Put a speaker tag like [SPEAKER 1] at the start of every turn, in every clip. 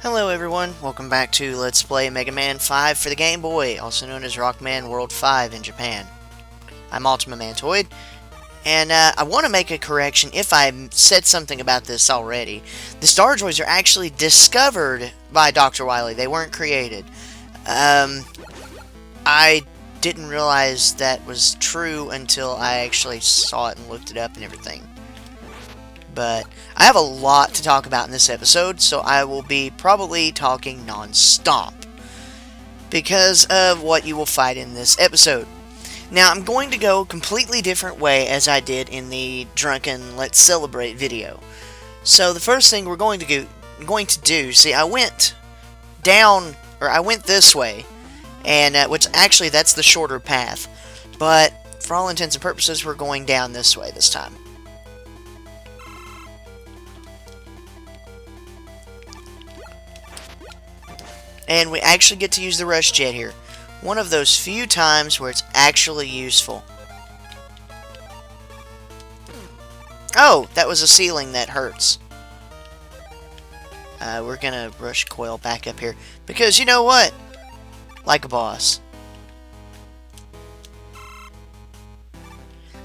[SPEAKER 1] Hello everyone, welcome back to Let's Play Mega Man 5 for the Game Boy, also known as Rockman World V in Japan. I'm Ultima Mantoid, and I want to make a correction if I said something about this already. The Star Droids are actually discovered by Dr. Wily, they weren't created. I didn't realize that was true until I actually saw it and looked it up and everything. But I have a lot to talk about in this episode, so I will be probably talking non-stop because of what you will find in this episode. Now, I'm going to go a completely different way as I did in the Drunken Let's Celebrate video. So the first thing we're going to do, see, I went this way, and which actually that's the shorter path, but for all intents and purposes, we're going down this way this time. And we actually get to use the rush jet here. One of those few times where it's actually useful. Oh, that was a ceiling that hurts. We're gonna rush coil back up here. Because you know what? Like a boss.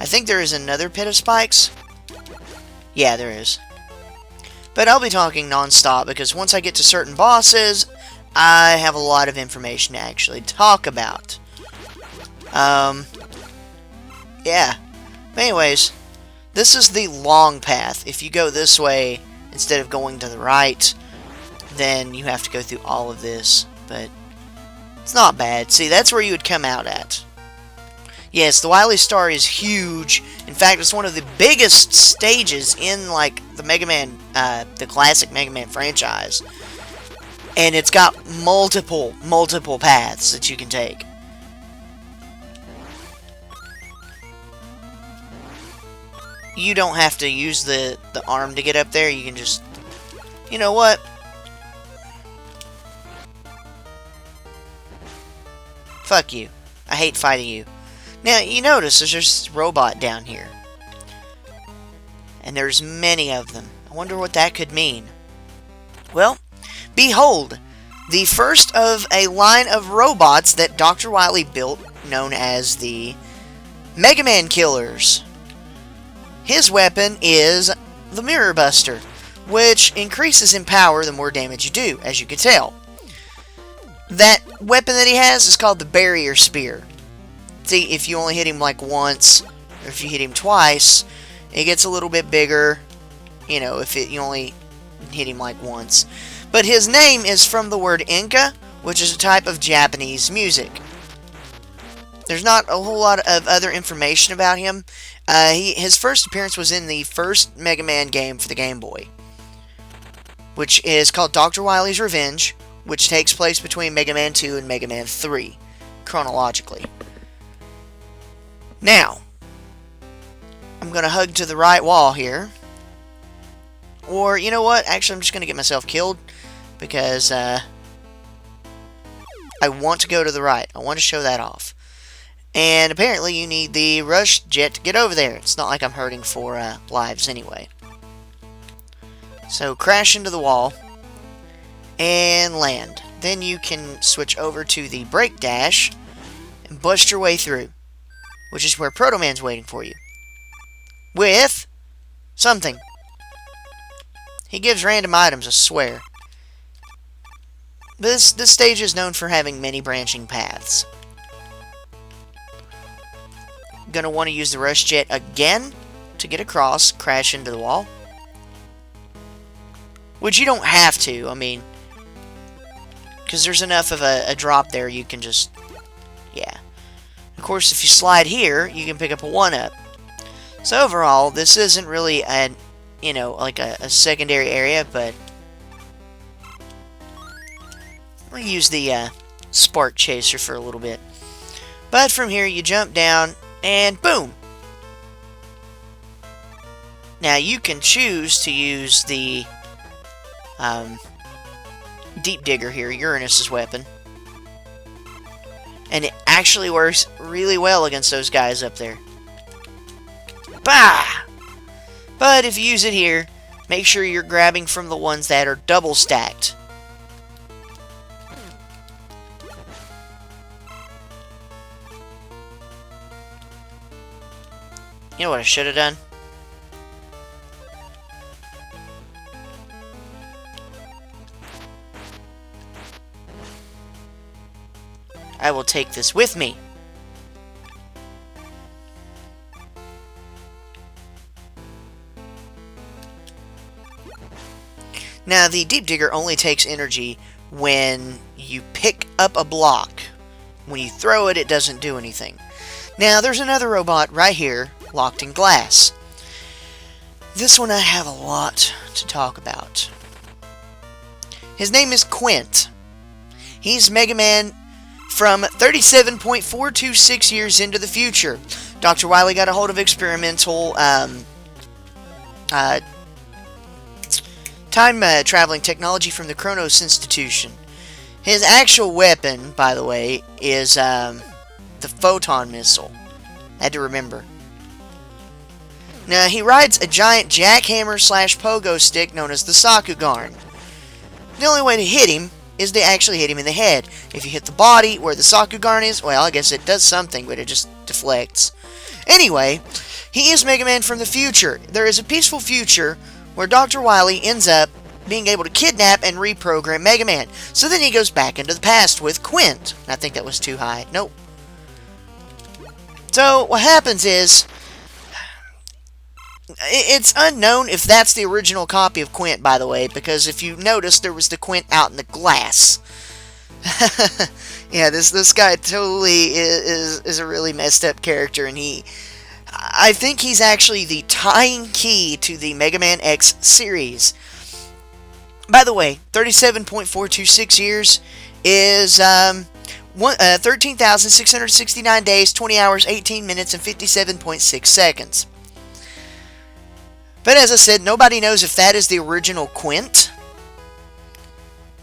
[SPEAKER 1] I think there is another pit of spikes. Yeah, there is. But I'll be talking non-stop because once I get to certain bosses, I have a lot of information to actually talk about. Yeah. But anyways, this is the long path. If you go this way, instead of going to the right, then you have to go through all of this. But it's not bad. See, that's where you would come out at. Yes, the Wily Star is huge. In fact, it's one of the biggest stages in, like, the Mega Man, the classic Mega Man franchise. And it's got multiple paths that you can take. You don't have to use the arm to get up there. You can just... You know what? Fuck you. I hate fighting you. Now, you notice there's this robot down here. And there's many of them. I wonder what that could mean. Well... Behold, the first of a line of robots that Dr. Wily built, known as the Mega Man Killers. His weapon is the Mirror Buster, which increases in power the more damage you do, as you can tell. That weapon that he has is called the Barrier Spear. See, if you only hit him like once, or if you hit him twice, it gets a little bit bigger, you know, if you only hit him like once. But his name is from the word Enker, which is a type of Japanese music. There's not a whole lot of other information about him. His first appearance was in the first Mega Man game for the Game Boy, which is called Dr. Wily's Revenge, which takes place between Mega Man 2 and Mega Man 3, chronologically. Now, I'm going to hug to the right wall here. Or, you know what? Actually, I'm just going to get myself killed. Because, I want to go to the right. I want to show that off. And apparently you need the rush jet to get over there. It's not like I'm hurting for, lives anyway. So, crash into the wall. And land. Then you can switch over to the brake dash. And bust your way through. Which is where Proto Man's waiting for you. With something. He gives random items, I swear. This stage is known for having many branching paths. Gonna want to use the rush jet again to get across, crash into the wall. Which you don't have to, I mean, because there's enough of a drop there you can just, yeah. Of course, if you slide here, you can pick up a 1-up. So overall, this isn't really an, you know, like a secondary area, but I'll use the Spark Chaser for a little bit. But from here, you jump down, and boom! Now, you can choose to use the Deep Digger here, Uranus's weapon. And it actually works really well against those guys up there. Bah! But if you use it here, make sure you're grabbing from the ones that are double stacked. You know what I should have done? I will take this with me. Now, the Deep Digger only takes energy when you pick up a block. When you throw it, it doesn't do anything. Now, there's another robot right here, locked in glass. This one I have a lot to talk about. His name is Quint. He's Mega Man from 37.426 years into the future. Dr. Wily got a hold of experimental time-traveling technology from the Kronos Institution. His actual weapon, by the way, is the photon missile. I had to remember. Now, he rides a giant jackhammer slash pogo stick known as the Sakugarne. The only way to hit him is to actually hit him in the head. If you hit the body where the Sakugarne is, well, I guess it does something, but it just deflects. Anyway, he is Mega Man from the future. There is a peaceful future where Dr. Wily ends up being able to kidnap and reprogram Mega Man. So then he goes back into the past with Quint. I think that was too high. Nope. So, what happens is, it's unknown if that's the original copy of Quint, by the way, because if you notice, there was the Quint out in the glass. Yeah, this guy totally is a really messed up character, and I think he's actually the tying key to the Mega Man X series. By the way, 37.426 years is 13,669 days, 20 hours, 18 minutes, and 57.6 seconds. But as I said, nobody knows if that is the original Quint,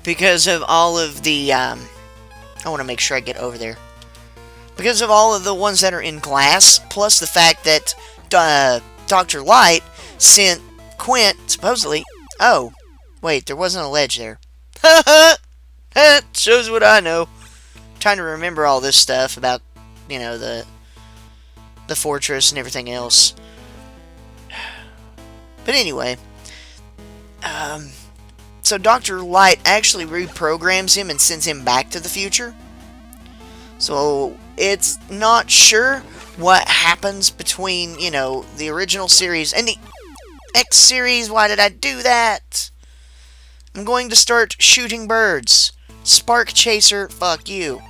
[SPEAKER 1] because of all of the, I want to make sure I get over there, because of all of the ones that are in glass, plus the fact that Dr. Light sent Quint, supposedly, oh, wait, there wasn't a ledge there. That shows what I know. I'm trying to remember all this stuff about, you know, the fortress and everything else. But anyway, so Dr. Light actually reprograms him and sends him back to the future. So it's not sure what happens between, you know, the original series and the X series. Why did I do that? I'm going to start shooting birds. Spark Chaser, fuck you.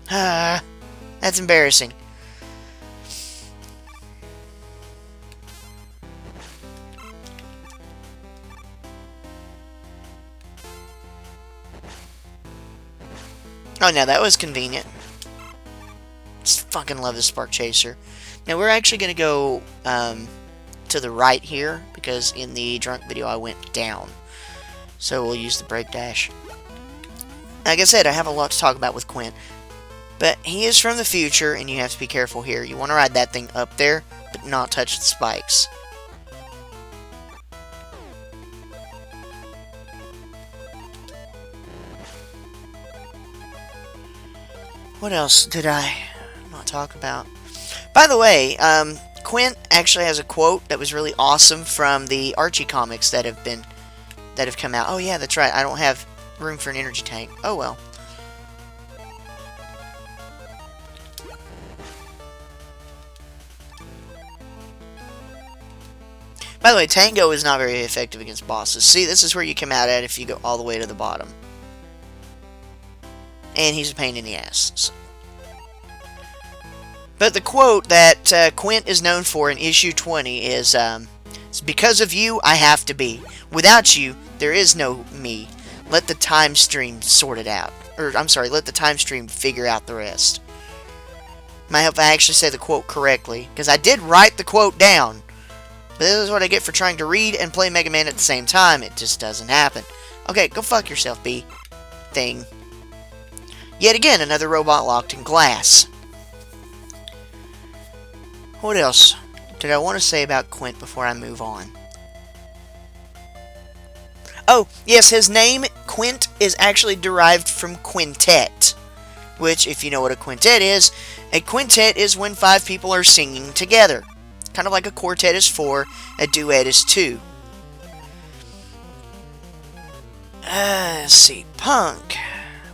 [SPEAKER 1] That's embarrassing. Oh, now that was convenient. Just fucking love the Spark Chaser. Now, we're actually going to go to the right here, because in the drunk video I went down. So we'll use the brake dash. Like I said, I have a lot to talk about with Quint. But he is from the future, and you have to be careful here. You want to ride that thing up there, but not touch the spikes. What else did I not talk about? By the way, Quint actually has a quote that was really awesome from the Archie comics that have come out. Oh yeah, that's right. I don't have room for an energy tank. Oh well. By the way, Tango is not very effective against bosses. See, this is where you come out at if you go all the way to the bottom. And he's a pain in the ass. So. But the quote that Quint is known for in issue 20 is, "It's because of you, I have to be. Without you, there is no me. Let the time stream sort it out." Or, I'm sorry, let the time stream figure out the rest. Might help if I actually say the quote correctly, because I did write the quote down. But this is what I get for trying to read and play Mega Man at the same time. It just doesn't happen. Okay, go fuck yourself, B. Thing. Yet again, another robot locked in glass. What else did I want to say about Quint before I move on? Oh, yes, his name, Quint, is actually derived from quintet. which, if you know what a quintet is when 5 people are singing together. Kind of like a quartet is 4, a duet is 2. Let's see. Punk.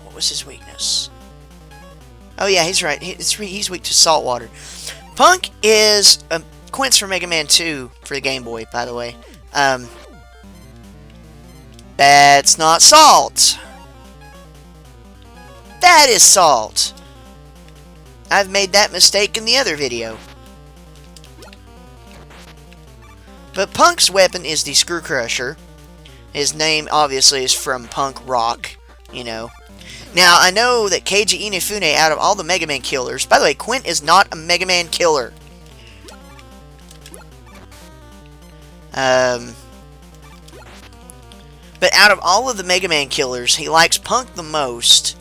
[SPEAKER 1] What was his weakness? Oh yeah, he's right. He's weak to salt water. Punk is Quint's from Mega Man 2 for the Game Boy, by the way. That's not salt. That is salt. I've made that mistake in the other video. But Punk's weapon is the Screw Crusher. His name, obviously, is from punk rock, you know. Now, I know that Keiji Inafune, out of all the Mega Man killers... By the way, Quint is not a Mega Man killer. But out of all of the Mega Man killers, he likes Punk the most.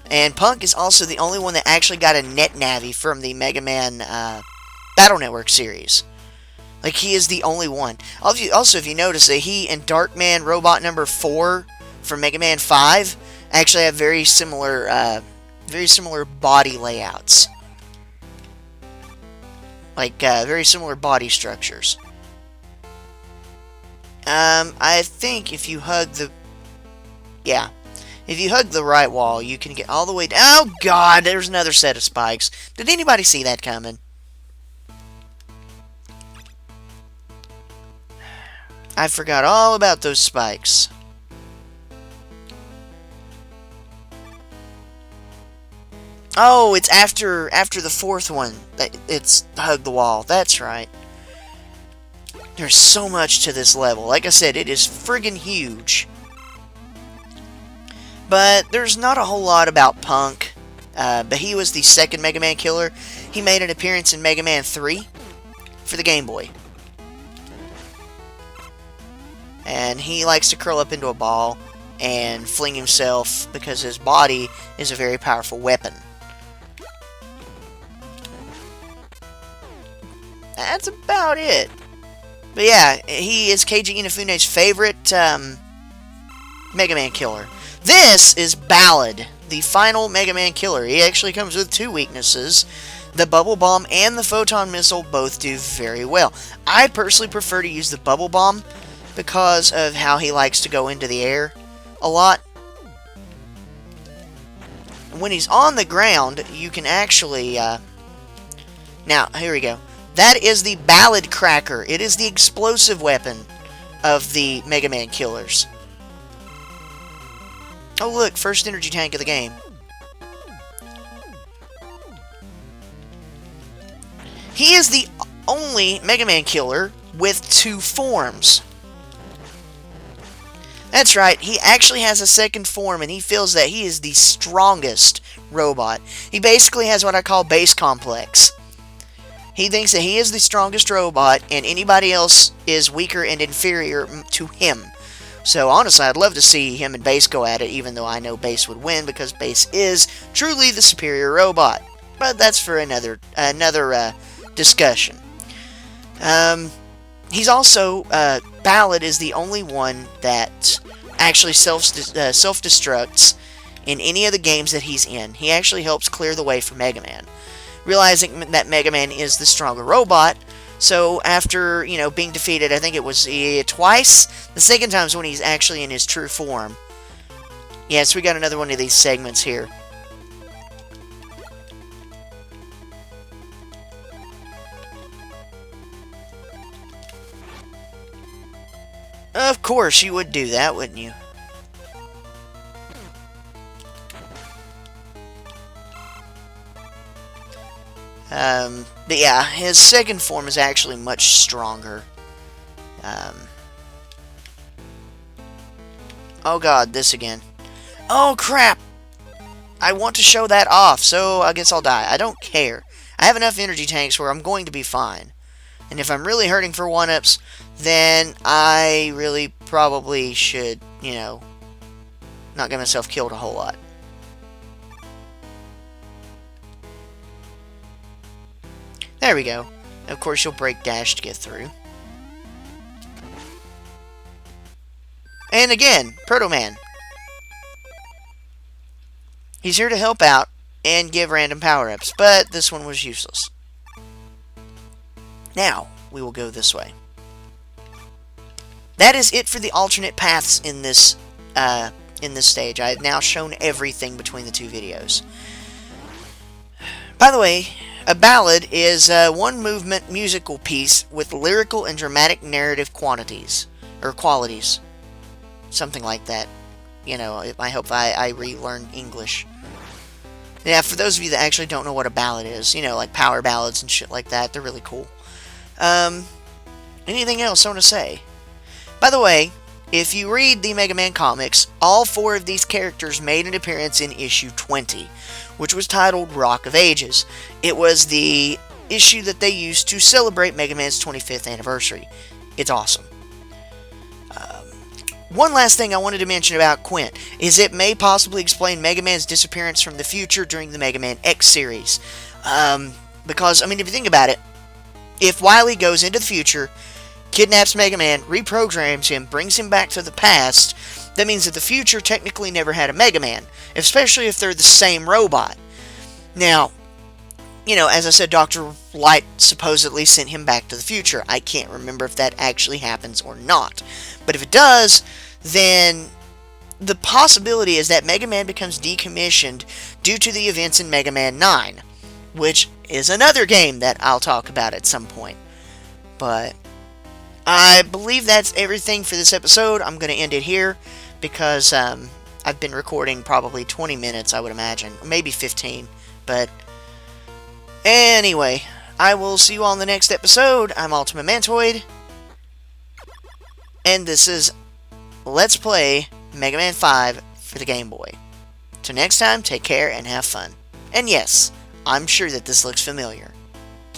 [SPEAKER 1] And Punk is also the only one that actually got a net navi from the Mega Man Battle Network series. Like, he is the only one. Also, if you notice that he and Darkman Robot number 4 from Mega Man 5 actually have very similar body layouts. Like, very similar body structures. I think if you hug the... Yeah. If you hug the right wall, you can get all the way down... Oh, God! There's another set of spikes. Did anybody see that coming? I forgot all about those spikes. Oh, it's after the 4th one. It's hug the wall. That's right. There's so much to this level. Like I said, it is friggin' huge. But there's not a whole lot about Punk. But he was the second Mega Man killer. He made an appearance in Mega Man 3 for the Game Boy. And he likes to curl up into a ball and fling himself because his body is a very powerful weapon. That's about it. But yeah, he is Keiji Inafune's favorite Mega Man killer. This is Ballad, the final Mega Man killer. He actually comes with 2 weaknesses. The Bubble Bomb and the Photon Missile both do very well. I personally prefer to use the Bubble Bomb because of how he likes to go into the air a lot. When he's on the ground, you can actually... Now, here we go. That is the Ballad Cracker. It is the explosive weapon of the Mega Man killers. Oh look, first energy tank of the game. He is the only Mega Man killer with 2 forms. That's right, he actually has a second form, and he feels that he is the strongest robot. He basically has what I call base complex. He thinks that he is the strongest robot, and anybody else is weaker and inferior to him. So honestly, I'd love to see him and Base go at it, even though I know Base would win, because Base is truly the superior robot. But that's for another discussion. He's also... Ballad is the only one that actually self-destructs in any of the games that he's in. He actually helps clear the way for Mega Man. Realizing that Mega Man is the stronger robot, so after, you know, being defeated, I think it was twice, the second time is when he's actually in his true form. Yes, we got another one of these segments here. Of course you would do that, wouldn't you? But yeah, his second form is actually much stronger. Oh god, this again. Oh crap! I want to show that off, so I guess I'll die. I don't care. I have enough energy tanks where I'm going to be fine. And if I'm really hurting for 1-ups, then I really probably should, you know, not get myself killed a whole lot. There we go. Of course, you'll break dash to get through. And again, Proto Man. He's here to help out, and give random power-ups, but this one was useless. Now, we will go this way. That is it for the alternate paths in this stage. I have now shown everything between the two videos. By the way, a ballad is a one-movement musical piece with lyrical and dramatic narrative qualities. Something like that. You know, I hope I relearned English. Yeah, for those of you that actually don't know what a ballad is, you know, like power ballads and shit like that, they're really cool. Anything else I want to say? By the way, if you read the Mega Man comics, all 4 of these characters made an appearance in issue 20, which was titled Rock of Ages. It was the issue that they used to celebrate Mega Man's 25th anniversary. It's awesome. One last thing I wanted to mention about Quint is it may possibly explain Mega Man's disappearance from the future during the Mega Man X series. Because, I mean, if you think about it, if Wily goes into the future, kidnaps Mega Man, reprograms him, brings him back to the past, that means that the future technically never had a Mega Man, especially if they're the same robot. Now, you know, as I said, Dr. Light supposedly sent him back to the future. I can't remember if that actually happens or not. But if it does, then the possibility is that Mega Man becomes decommissioned due to the events in Mega Man 9, which is another game that I'll talk about at some point. But I believe that's everything for this episode. I'm going to end it here because I've been recording probably 20 minutes, I would imagine. Maybe 15. But anyway, I will see you all in the next episode. I'm Ultimate Mantoid. And this is Let's Play Mega Man 5 for the Game Boy. Till next time, take care and have fun. And yes, I'm sure that this looks familiar.